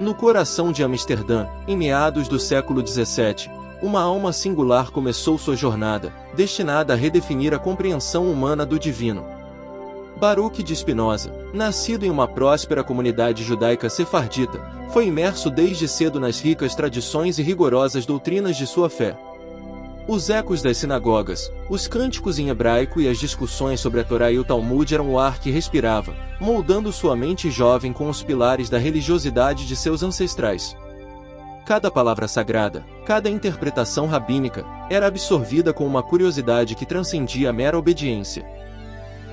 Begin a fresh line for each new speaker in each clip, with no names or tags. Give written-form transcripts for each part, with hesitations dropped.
No coração de Amsterdã, em meados do século XVII, uma alma singular começou sua jornada, destinada a redefinir a compreensão humana do divino. Baruch de Spinoza, nascido em uma próspera comunidade judaica sefardita, foi imerso desde cedo nas ricas tradições e rigorosas doutrinas de sua fé. Os ecos das sinagogas, os cânticos em hebraico e as discussões sobre a Torá e o Talmud eram o ar que respirava, moldando sua mente jovem com os pilares da religiosidade de seus ancestrais. Cada palavra sagrada, cada interpretação rabínica, era absorvida com uma curiosidade que transcendia a mera obediência.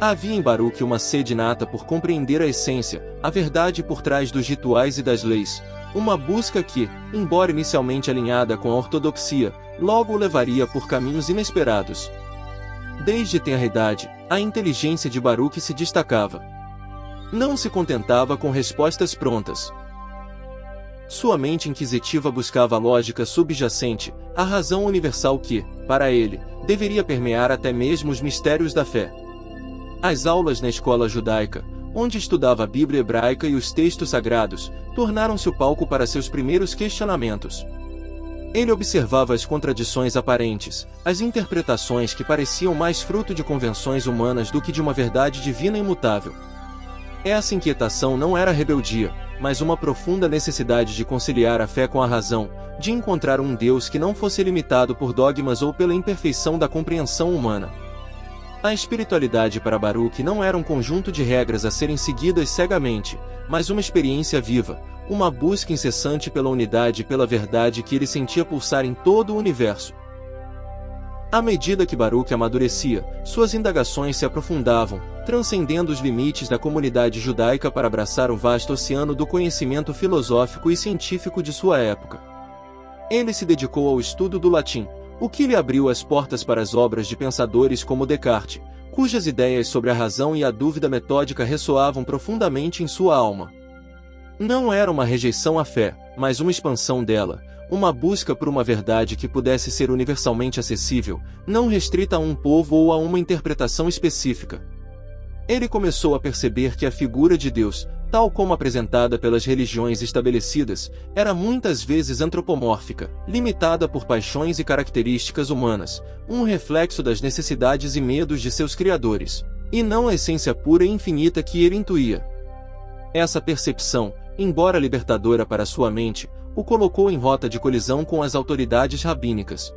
Havia em Baruch uma sede inata por compreender a essência, a verdade por trás dos rituais e das leis, uma busca que, embora inicialmente alinhada com a ortodoxia, logo o levaria por caminhos inesperados. Desde tenra idade, a inteligência de Baruch se destacava. Não se contentava com respostas prontas. Sua mente inquisitiva buscava a lógica subjacente, a razão universal que, para ele, deveria permear até mesmo os mistérios da fé. As aulas na escola judaica, onde estudava a Bíblia hebraica e os textos sagrados, tornaram-se o palco para seus primeiros questionamentos. Ele observava as contradições aparentes, as interpretações que pareciam mais fruto de convenções humanas do que de uma verdade divina imutável. Essa inquietação não era rebeldia, mas uma profunda necessidade de conciliar a fé com a razão, de encontrar um Deus que não fosse limitado por dogmas ou pela imperfeição da compreensão humana. A espiritualidade para Baruch não era um conjunto de regras a serem seguidas cegamente, mas uma experiência viva, uma busca incessante pela unidade e pela verdade que ele sentia pulsar em todo o universo. À medida que Baruch amadurecia, suas indagações se aprofundavam, transcendendo os limites da comunidade judaica para abraçar o vasto oceano do conhecimento filosófico e científico de sua época. Ele se dedicou ao estudo do latim, o que lhe abriu as portas para as obras de pensadores como Descartes, cujas ideias sobre a razão e a dúvida metódica ressoavam profundamente em sua alma. Não era uma rejeição à fé, mas uma expansão dela, uma busca por uma verdade que pudesse ser universalmente acessível, não restrita a um povo ou a uma interpretação específica. Ele começou a perceber que a figura de Deus, tal como apresentada pelas religiões estabelecidas, era muitas vezes antropomórfica, limitada por paixões e características humanas, um reflexo das necessidades e medos de seus criadores, e não a essência pura e infinita que ele intuía. Essa percepção, embora libertadora para sua mente, o colocou em rota de colisão com as autoridades rabínicas.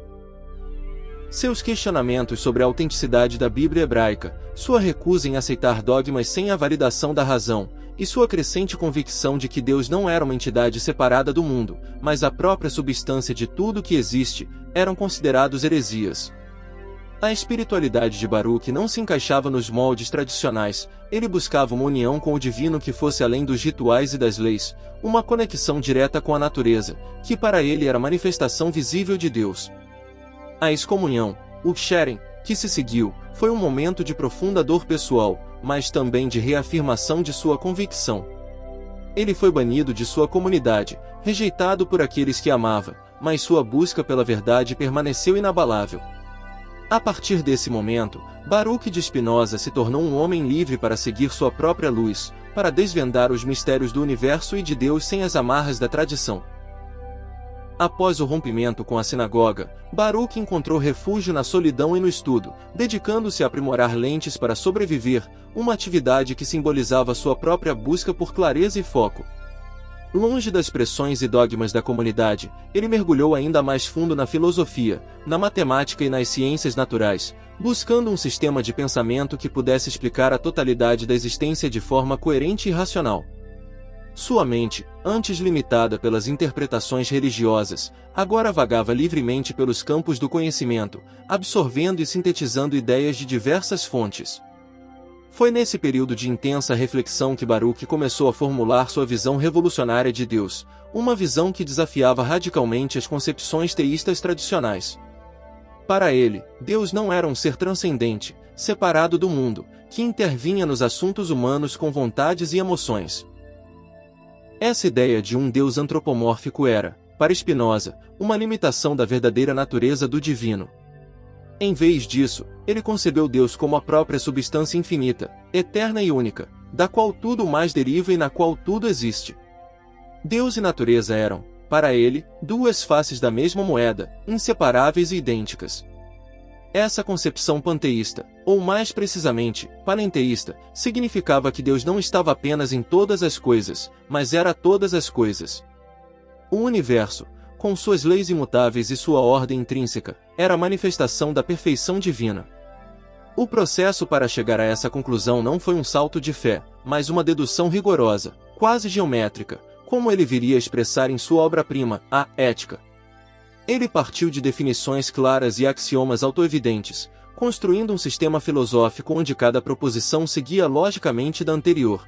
Seus questionamentos sobre a autenticidade da Bíblia hebraica, sua recusa em aceitar dogmas sem a validação da razão, e sua crescente convicção de que Deus não era uma entidade separada do mundo, mas a própria substância de tudo que existe, eram considerados heresias. A espiritualidade de Baruch não se encaixava nos moldes tradicionais, ele buscava uma união com o divino que fosse além dos rituais e das leis, uma conexão direta com a natureza, que para ele era a manifestação visível de Deus. A excomunhão, o Ksherem, que se seguiu, foi um momento de profunda dor pessoal, mas também de reafirmação de sua convicção. Ele foi banido de sua comunidade, rejeitado por aqueles que amava, mas sua busca pela verdade permaneceu inabalável. A partir desse momento, Baruch de Spinoza se tornou um homem livre para seguir sua própria luz, para desvendar os mistérios do universo e de Deus sem as amarras da tradição. Após o rompimento com a sinagoga, Baruch encontrou refúgio na solidão e no estudo, dedicando-se a aprimorar lentes para sobreviver, uma atividade que simbolizava sua própria busca por clareza e foco. Longe das pressões e dogmas da comunidade, ele mergulhou ainda mais fundo na filosofia, na matemática e nas ciências naturais, buscando um sistema de pensamento que pudesse explicar a totalidade da existência de forma coerente e racional. Sua mente, antes limitada pelas interpretações religiosas, agora vagava livremente pelos campos do conhecimento, absorvendo e sintetizando ideias de diversas fontes. Foi nesse período de intensa reflexão que Baruch começou a formular sua visão revolucionária de Deus, uma visão que desafiava radicalmente as concepções teístas tradicionais. Para ele, Deus não era um ser transcendente, separado do mundo, que intervinha nos assuntos humanos com vontades e emoções. Essa ideia de um Deus antropomórfico era, para Spinoza, uma limitação da verdadeira natureza do divino. Em vez disso, ele concebeu Deus como a própria substância infinita, eterna e única, da qual tudo mais deriva e na qual tudo existe. Deus e natureza eram, para ele, duas faces da mesma moeda, inseparáveis e idênticas. Essa concepção panteísta, ou mais precisamente, panenteísta, significava que Deus não estava apenas em todas as coisas, mas era todas as coisas. O universo, com suas leis imutáveis e sua ordem intrínseca, era a manifestação da perfeição divina. O processo para chegar a essa conclusão não foi um salto de fé, mas uma dedução rigorosa, quase geométrica, como ele viria a expressar em sua obra-prima, a Ética. Ele partiu de definições claras e axiomas autoevidentes, construindo um sistema filosófico onde cada proposição seguia logicamente da anterior.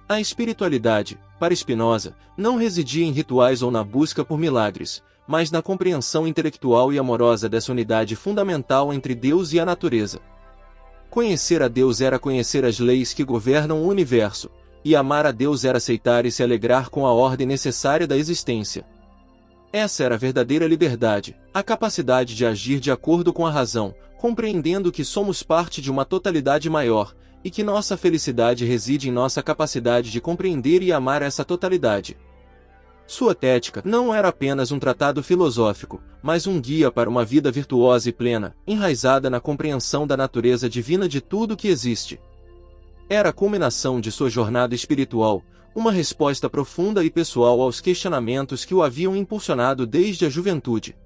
A espiritualidade, para Spinoza, não residia em rituais ou na busca por milagres, mas na compreensão intelectual e amorosa dessa unidade fundamental entre Deus e a natureza. Conhecer a Deus era conhecer as leis que governam o universo, e amar a Deus era aceitar e se alegrar com a ordem necessária da existência. Essa era a verdadeira liberdade, a capacidade de agir de acordo com a razão, compreendendo que somos parte de uma totalidade maior, e que nossa felicidade reside em nossa capacidade de compreender e amar essa totalidade. Sua Ética não era apenas um tratado filosófico, mas um guia para uma vida virtuosa e plena, enraizada na compreensão da natureza divina de tudo que existe. Era a culminação de sua jornada espiritual, uma resposta profunda e pessoal aos questionamentos que o haviam impulsionado desde a juventude.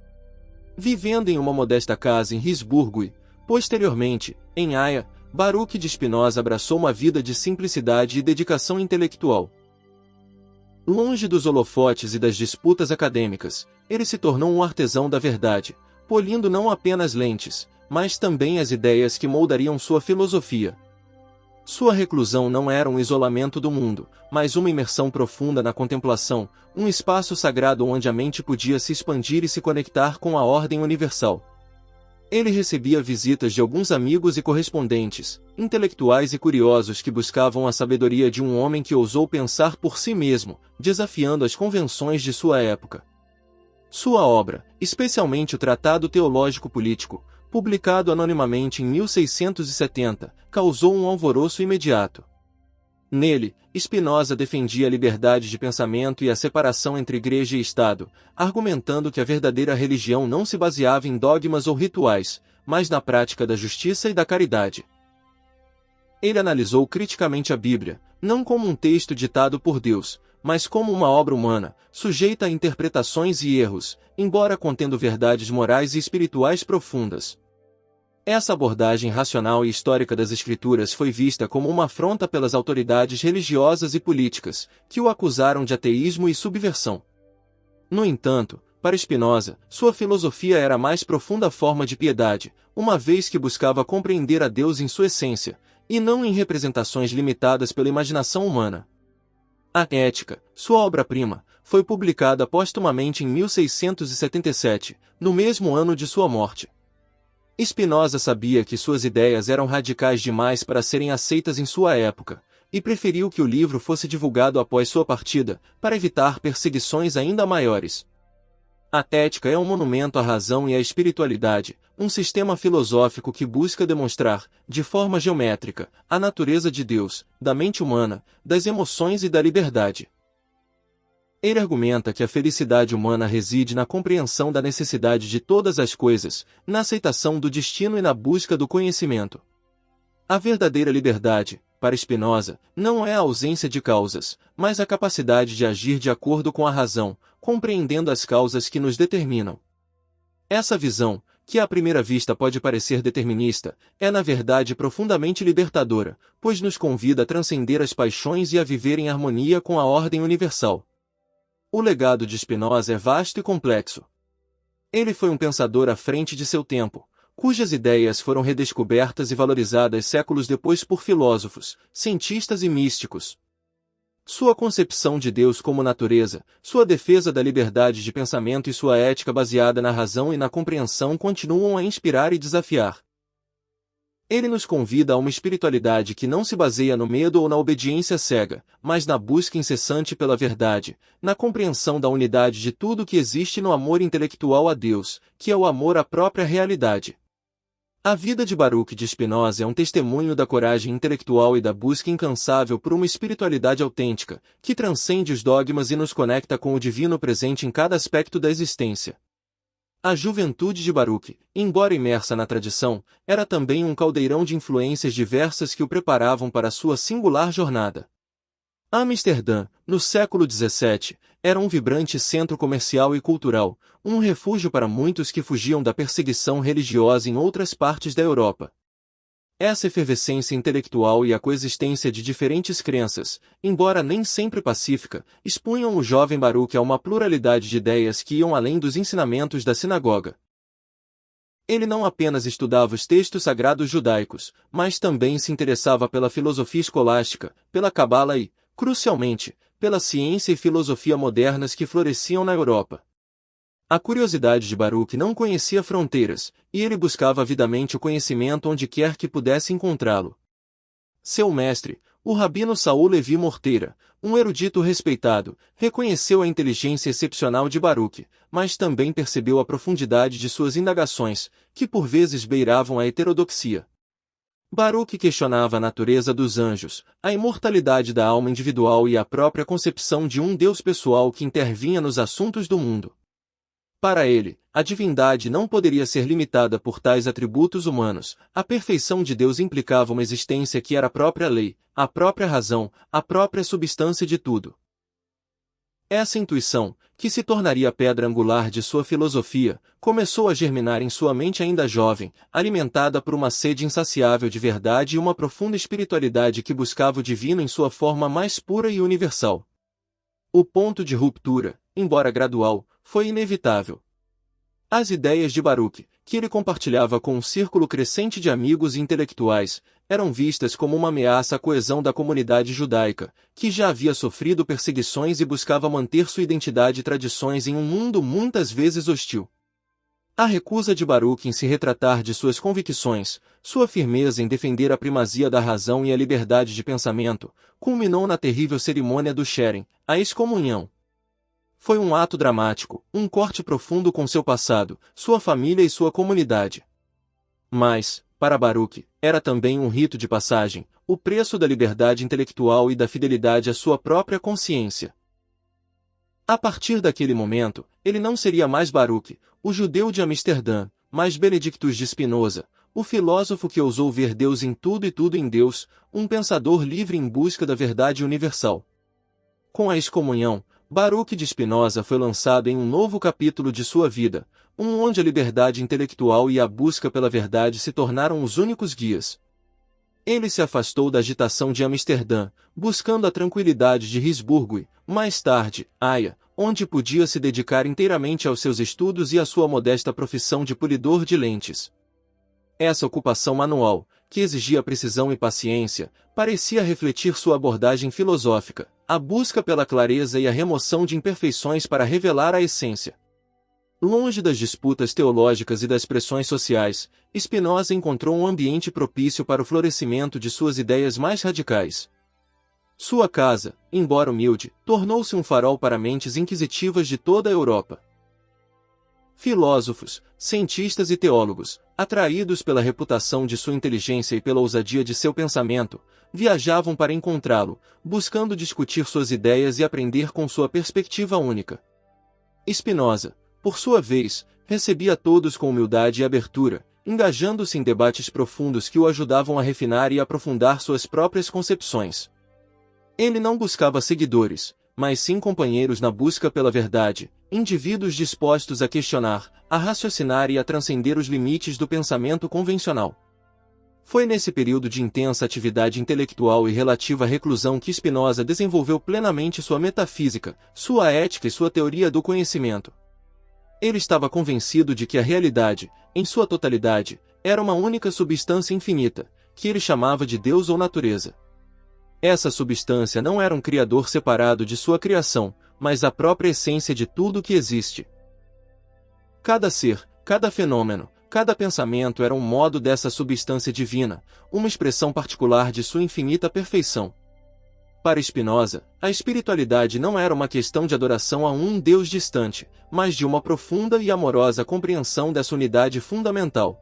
Vivendo em uma modesta casa em Risburgo e, posteriormente, em Haia, Baruch de Spinoza abraçou uma vida de simplicidade e dedicação intelectual. Longe dos holofotes e das disputas acadêmicas, ele se tornou um artesão da verdade, polindo não apenas lentes, mas também as ideias que moldariam sua filosofia. Sua reclusão não era um isolamento do mundo, mas uma imersão profunda na contemplação, um espaço sagrado onde a mente podia se expandir e se conectar com a ordem universal. Ele recebia visitas de alguns amigos e correspondentes, intelectuais e curiosos que buscavam a sabedoria de um homem que ousou pensar por si mesmo, desafiando as convenções de sua época. Sua obra, especialmente o Tratado Teológico Político, publicado anonimamente em 1670, causou um alvoroço imediato. Nele, Spinoza defendia a liberdade de pensamento e a separação entre igreja e Estado, argumentando que a verdadeira religião não se baseava em dogmas ou rituais, mas na prática da justiça e da caridade. Ele analisou criticamente a Bíblia, não como um texto ditado por Deus, mas como uma obra humana, sujeita a interpretações e erros, embora contendo verdades morais e espirituais profundas. Essa abordagem racional e histórica das Escrituras foi vista como uma afronta pelas autoridades religiosas e políticas, que o acusaram de ateísmo e subversão. No entanto, para Spinoza, sua filosofia era a mais profunda forma de piedade, uma vez que buscava compreender a Deus em sua essência, e não em representações limitadas pela imaginação humana. A Ética, sua obra-prima, foi publicada póstumamente em 1677, no mesmo ano de sua morte. Spinoza sabia que suas ideias eram radicais demais para serem aceitas em sua época, e preferiu que o livro fosse divulgado após sua partida, para evitar perseguições ainda maiores. A Ética é um monumento à razão e à espiritualidade, um sistema filosófico que busca demonstrar, de forma geométrica, a natureza de Deus, da mente humana, das emoções e da liberdade. Ele argumenta que a felicidade humana reside na compreensão da necessidade de todas as coisas, na aceitação do destino e na busca do conhecimento. A verdadeira liberdade, para Spinoza, não é a ausência de causas, mas a capacidade de agir de acordo com a razão, compreendendo as causas que nos determinam. Essa visão, que à primeira vista pode parecer determinista, é na verdade profundamente libertadora, pois nos convida a transcender as paixões e a viver em harmonia com a ordem universal. O legado de Spinoza é vasto e complexo. Ele foi um pensador à frente de seu tempo, cujas ideias foram redescobertas e valorizadas séculos depois por filósofos, cientistas e místicos. Sua concepção de Deus como natureza, sua defesa da liberdade de pensamento e sua ética baseada na razão e na compreensão continuam a inspirar e desafiar. Ele nos convida a uma espiritualidade que não se baseia no medo ou na obediência cega, mas na busca incessante pela verdade, na compreensão da unidade de tudo que existe e no amor intelectual a Deus, que é o amor à própria realidade. A vida de Baruch de Spinoza é um testemunho da coragem intelectual e da busca incansável por uma espiritualidade autêntica, que transcende os dogmas e nos conecta com o divino presente em cada aspecto da existência. A juventude de Baruch, embora imersa na tradição, era também um caldeirão de influências diversas que o preparavam para sua singular jornada. Amsterdã, no século XVII, era um vibrante centro comercial e cultural, um refúgio para muitos que fugiam da perseguição religiosa em outras partes da Europa. Essa efervescência intelectual e a coexistência de diferentes crenças, embora nem sempre pacífica, expunham o jovem Baruch a uma pluralidade de ideias que iam além dos ensinamentos da sinagoga. Ele não apenas estudava os textos sagrados judaicos, mas também se interessava pela filosofia escolástica, pela cabala e, crucialmente, pela ciência e filosofia modernas que floresciam na Europa. A curiosidade de Baruch não conhecia fronteiras, e ele buscava avidamente o conhecimento onde quer que pudesse encontrá-lo. Seu mestre, o rabino Saul Levi Morteira, um erudito respeitado, reconheceu a inteligência excepcional de Baruch, mas também percebeu a profundidade de suas indagações, que por vezes beiravam a heterodoxia. Baruch questionava a natureza dos anjos, a imortalidade da alma individual e a própria concepção de um Deus pessoal que intervinha nos assuntos do mundo. Para ele, a divindade não poderia ser limitada por tais atributos humanos, a perfeição de Deus implicava uma existência que era a própria lei, a própria razão, a própria substância de tudo. Essa intuição, que se tornaria a pedra angular de sua filosofia, começou a germinar em sua mente ainda jovem, alimentada por uma sede insaciável de verdade e uma profunda espiritualidade que buscava o divino em sua forma mais pura e universal. O ponto de ruptura, embora gradual, foi inevitável. As ideias de Baruch, que ele compartilhava com um círculo crescente de amigos e intelectuais, eram vistas como uma ameaça à coesão da comunidade judaica, que já havia sofrido perseguições e buscava manter sua identidade e tradições em um mundo muitas vezes hostil. A recusa de Baruch em se retratar de suas convicções, sua firmeza em defender a primazia da razão e a liberdade de pensamento, culminou na terrível cerimônia do Sherem, a excomunhão. Foi um ato dramático, um corte profundo com seu passado, sua família e sua comunidade. Mas, para Baruch, era também um rito de passagem, o preço da liberdade intelectual e da fidelidade à sua própria consciência. A partir daquele momento, ele não seria mais Baruch, o judeu de Amsterdã, mas Benedictus de Spinoza, o filósofo que ousou ver Deus em tudo e tudo em Deus, um pensador livre em busca da verdade universal. Com a excomunhão, Baruch de Spinoza foi lançado em um novo capítulo de sua vida, onde a liberdade intelectual e a busca pela verdade se tornaram os únicos guias. Ele se afastou da agitação de Amsterdã, buscando a tranquilidade de Risburgo e, mais tarde, Haia, onde podia se dedicar inteiramente aos seus estudos e à sua modesta profissão de polidor de lentes. Essa ocupação manual, que exigia precisão e paciência, parecia refletir sua abordagem filosófica, a busca pela clareza e a remoção de imperfeições para revelar a essência. Longe das disputas teológicas e das pressões sociais, Spinoza encontrou um ambiente propício para o florescimento de suas ideias mais radicais. Sua casa, embora humilde, tornou-se um farol para mentes inquisitivas de toda a Europa. Filósofos, cientistas e teólogos, atraídos pela reputação de sua inteligência e pela ousadia de seu pensamento, viajavam para encontrá-lo, buscando discutir suas ideias e aprender com sua perspectiva única. Spinoza, por sua vez, recebia todos com humildade e abertura, engajando-se em debates profundos que o ajudavam a refinar e aprofundar suas próprias concepções. Ele não buscava seguidores, mas sim companheiros na busca pela verdade, indivíduos dispostos a questionar, a raciocinar e a transcender os limites do pensamento convencional. Foi nesse período de intensa atividade intelectual e relativa reclusão que Spinoza desenvolveu plenamente sua metafísica, sua ética e sua teoria do conhecimento. Ele estava convencido de que a realidade, em sua totalidade, era uma única substância infinita, que ele chamava de Deus ou natureza. Essa substância não era um criador separado de sua criação, mas a própria essência de tudo que existe. Cada ser, cada fenômeno, cada pensamento era um modo dessa substância divina, uma expressão particular de sua infinita perfeição. Para Spinoza, a espiritualidade não era uma questão de adoração a um Deus distante, mas de uma profunda e amorosa compreensão dessa unidade fundamental.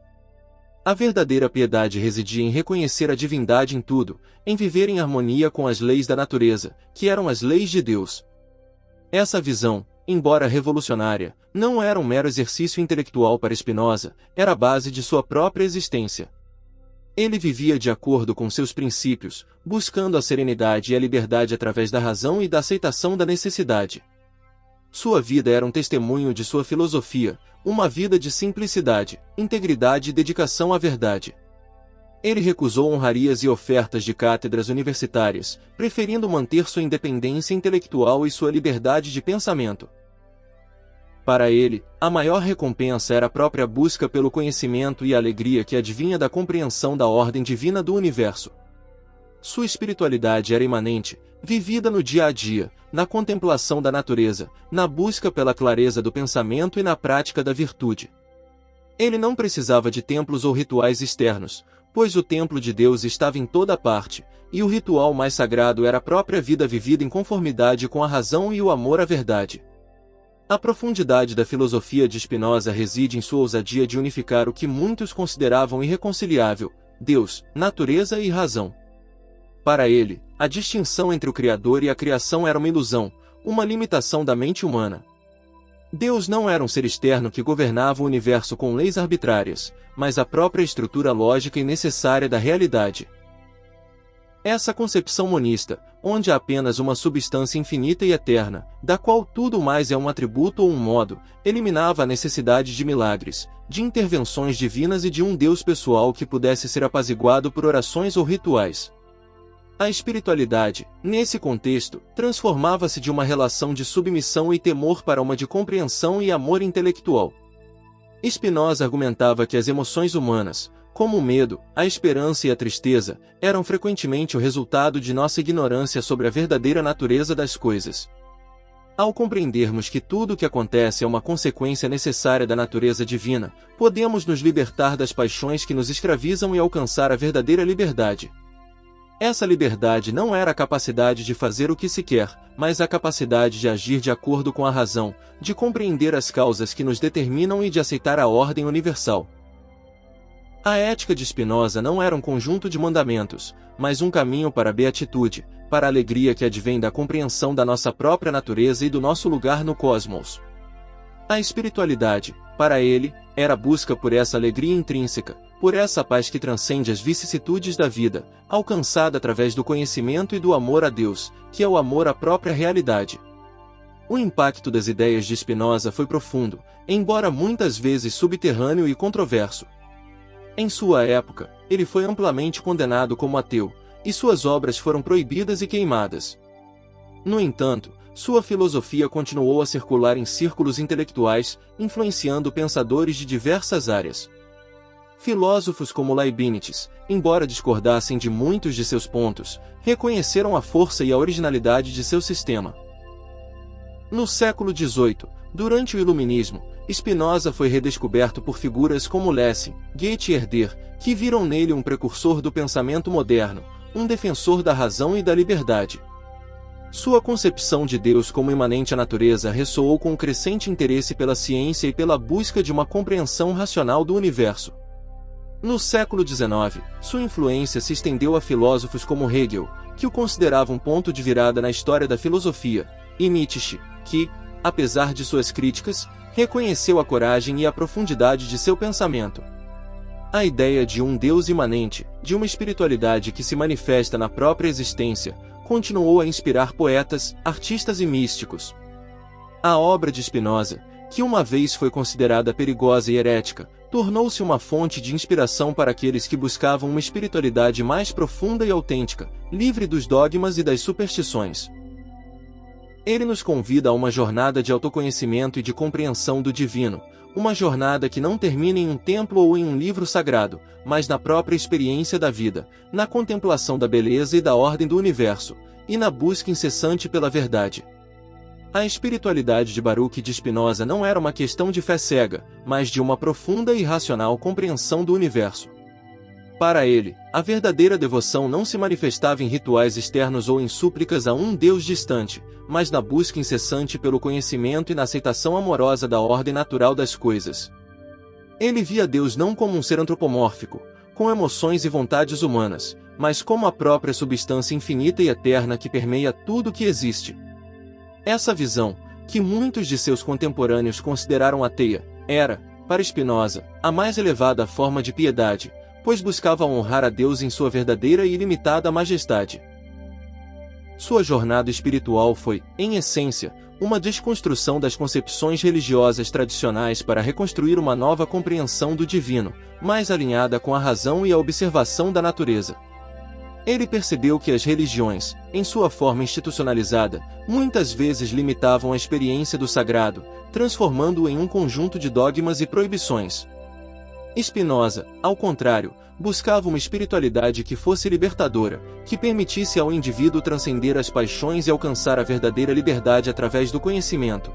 A verdadeira piedade residia em reconhecer a divindade em tudo, em viver em harmonia com as leis da natureza, que eram as leis de Deus. Essa visão, embora revolucionária, não era um mero exercício intelectual para Spinoza, era a base de sua própria existência. Ele vivia de acordo com seus princípios, buscando a serenidade e a liberdade através da razão e da aceitação da necessidade. Sua vida era um testemunho de sua filosofia, uma vida de simplicidade, integridade e dedicação à verdade. Ele recusou honrarias e ofertas de cátedras universitárias, preferindo manter sua independência intelectual e sua liberdade de pensamento. Para ele, a maior recompensa era a própria busca pelo conhecimento e a alegria que advinha da compreensão da ordem divina do universo. Sua espiritualidade era imanente, vivida no dia a dia, na contemplação da natureza, na busca pela clareza do pensamento e na prática da virtude. Ele não precisava de templos ou rituais externos, pois o templo de Deus estava em toda parte, e o ritual mais sagrado era a própria vida vivida em conformidade com a razão e o amor à verdade. A profundidade da filosofia de Spinoza reside em sua ousadia de unificar o que muitos consideravam irreconciliável: Deus, natureza e razão. Para ele, a distinção entre o Criador e a criação era uma ilusão, uma limitação da mente humana. Deus não era um ser externo que governava o universo com leis arbitrárias, mas a própria estrutura lógica e necessária da realidade. Essa concepção monista, onde há apenas uma substância infinita e eterna, da qual tudo mais é um atributo ou um modo, eliminava a necessidade de milagres, de intervenções divinas e de um Deus pessoal que pudesse ser apaziguado por orações ou rituais. A espiritualidade, nesse contexto, transformava-se de uma relação de submissão e temor para uma de compreensão e amor intelectual. Spinoza argumentava que as emoções humanas, como o medo, a esperança e a tristeza, eram frequentemente o resultado de nossa ignorância sobre a verdadeira natureza das coisas. Ao compreendermos que tudo o que acontece é uma consequência necessária da natureza divina, podemos nos libertar das paixões que nos escravizam e alcançar a verdadeira liberdade. Essa liberdade não era a capacidade de fazer o que se quer, mas a capacidade de agir de acordo com a razão, de compreender as causas que nos determinam e de aceitar a ordem universal. A ética de Spinoza não era um conjunto de mandamentos, mas um caminho para a beatitude, para a alegria que advém da compreensão da nossa própria natureza e do nosso lugar no cosmos. A espiritualidade, para ele, era a busca por essa alegria intrínseca, por essa paz que transcende as vicissitudes da vida, alcançada através do conhecimento e do amor a Deus, que é o amor à própria realidade. O impacto das ideias de Spinoza foi profundo, embora muitas vezes subterrâneo e controverso. Em sua época, ele foi amplamente condenado como ateu, e suas obras foram proibidas e queimadas. No entanto, sua filosofia continuou a circular em círculos intelectuais, influenciando pensadores de diversas áreas. Filósofos como Leibniz, embora discordassem de muitos de seus pontos, reconheceram a força e a originalidade de seu sistema. No século XVIII, durante o Iluminismo, Spinoza foi redescoberto por figuras como Lessing, Goethe e Herder, que viram nele um precursor do pensamento moderno, um defensor da razão e da liberdade. Sua concepção de Deus como imanente à natureza ressoou com um crescente interesse pela ciência e pela busca de uma compreensão racional do universo. No século XIX, sua influência se estendeu a filósofos como Hegel, que o considerava um ponto de virada na história da filosofia, e Nietzsche, que, apesar de suas críticas, reconheceu a coragem e a profundidade de seu pensamento. A ideia de um Deus imanente, de uma espiritualidade que se manifesta na própria existência, continuou a inspirar poetas, artistas e místicos. A obra de Spinoza, que uma vez foi considerada perigosa e herética, tornou-se uma fonte de inspiração para aqueles que buscavam uma espiritualidade mais profunda e autêntica, livre dos dogmas e das superstições. Ele nos convida a uma jornada de autoconhecimento e de compreensão do divino, uma jornada que não termina em um templo ou em um livro sagrado, mas na própria experiência da vida, na contemplação da beleza e da ordem do universo, e na busca incessante pela verdade. A espiritualidade de Baruch de Spinoza não era uma questão de fé cega, mas de uma profunda e racional compreensão do universo. Para ele, a verdadeira devoção não se manifestava em rituais externos ou em súplicas a um Deus distante, mas na busca incessante pelo conhecimento e na aceitação amorosa da ordem natural das coisas. Ele via Deus não como um ser antropomórfico, com emoções e vontades humanas, mas como a própria substância infinita e eterna que permeia tudo o que existe. Essa visão, que muitos de seus contemporâneos consideraram ateia, era, para Spinoza, a mais elevada forma de piedade, pois buscava honrar a Deus em sua verdadeira e ilimitada majestade. Sua jornada espiritual foi, em essência, uma desconstrução das concepções religiosas tradicionais para reconstruir uma nova compreensão do divino, mais alinhada com a razão e a observação da natureza. Ele percebeu que as religiões, em sua forma institucionalizada, muitas vezes limitavam a experiência do sagrado, transformando-o em um conjunto de dogmas e proibições. Spinoza, ao contrário, buscava uma espiritualidade que fosse libertadora, que permitisse ao indivíduo transcender as paixões e alcançar a verdadeira liberdade através do conhecimento.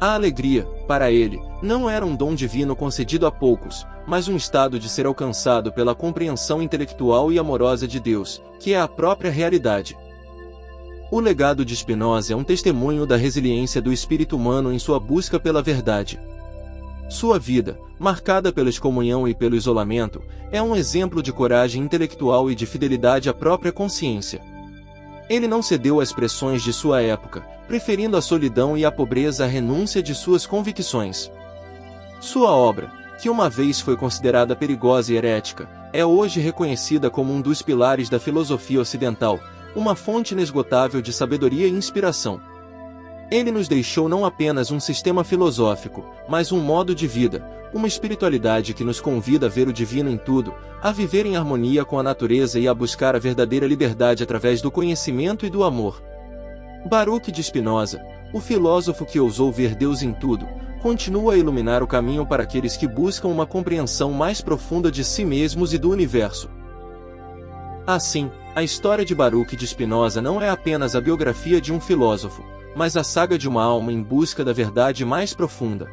A alegria, para ele, não era um dom divino concedido a poucos, mas um estado de ser alcançado pela compreensão intelectual e amorosa de Deus, que é a própria realidade. O legado de Spinoza é um testemunho da resiliência do espírito humano em sua busca pela verdade. Sua vida, marcada pela excomunhão e pelo isolamento, é um exemplo de coragem intelectual e de fidelidade à própria consciência. Ele não cedeu às pressões de sua época, preferindo a solidão e a pobreza à renúncia de suas convicções. Sua obra, que uma vez foi considerada perigosa e herética, é hoje reconhecida como um dos pilares da filosofia ocidental, uma fonte inesgotável de sabedoria e inspiração. Ele nos deixou não apenas um sistema filosófico, mas um modo de vida, uma espiritualidade que nos convida a ver o divino em tudo, a viver em harmonia com a natureza e a buscar a verdadeira liberdade através do conhecimento e do amor. Baruch de Spinoza, o filósofo que ousou ver Deus em tudo, continua a iluminar o caminho para aqueles que buscam uma compreensão mais profunda de si mesmos e do universo. Assim, a história de Baruch de Spinoza não é apenas a biografia de um filósofo, mas a saga de uma alma em busca da verdade mais profunda.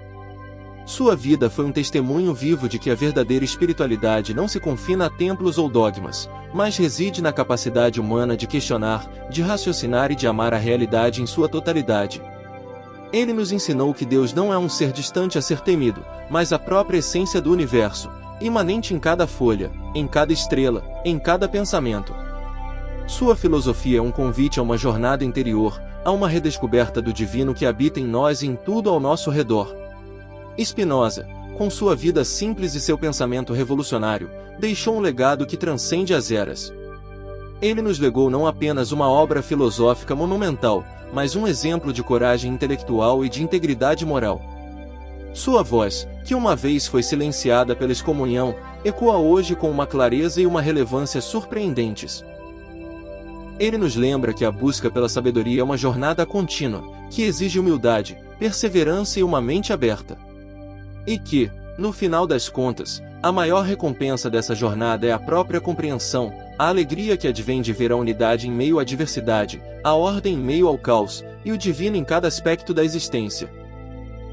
Sua vida foi um testemunho vivo de que a verdadeira espiritualidade não se confina a templos ou dogmas, mas reside na capacidade humana de questionar, de raciocinar e de amar a realidade em sua totalidade. Ele nos ensinou que Deus não é um ser distante a ser temido, mas a própria essência do universo, imanente em cada folha, em cada estrela, em cada pensamento. Sua filosofia é um convite a uma jornada interior, a uma redescoberta do divino que habita em nós e em tudo ao nosso redor. Spinoza, com sua vida simples e seu pensamento revolucionário, deixou um legado que transcende as eras. Ele nos legou não apenas uma obra filosófica monumental, mas um exemplo de coragem intelectual e de integridade moral. Sua voz, que uma vez foi silenciada pela excomunhão, ecoa hoje com uma clareza e uma relevância surpreendentes. Ele nos lembra que a busca pela sabedoria é uma jornada contínua, que exige humildade, perseverança e uma mente aberta. E que, no final das contas, a maior recompensa dessa jornada é a própria compreensão, a alegria que advém de ver a unidade em meio à diversidade, a ordem em meio ao caos, e o divino em cada aspecto da existência.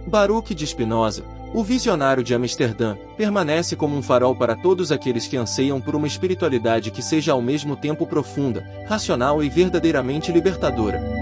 Baruch de Spinoza, o visionário de Amsterdã, permanece como um farol para todos aqueles que anseiam por uma espiritualidade que seja ao mesmo tempo profunda, racional e verdadeiramente libertadora.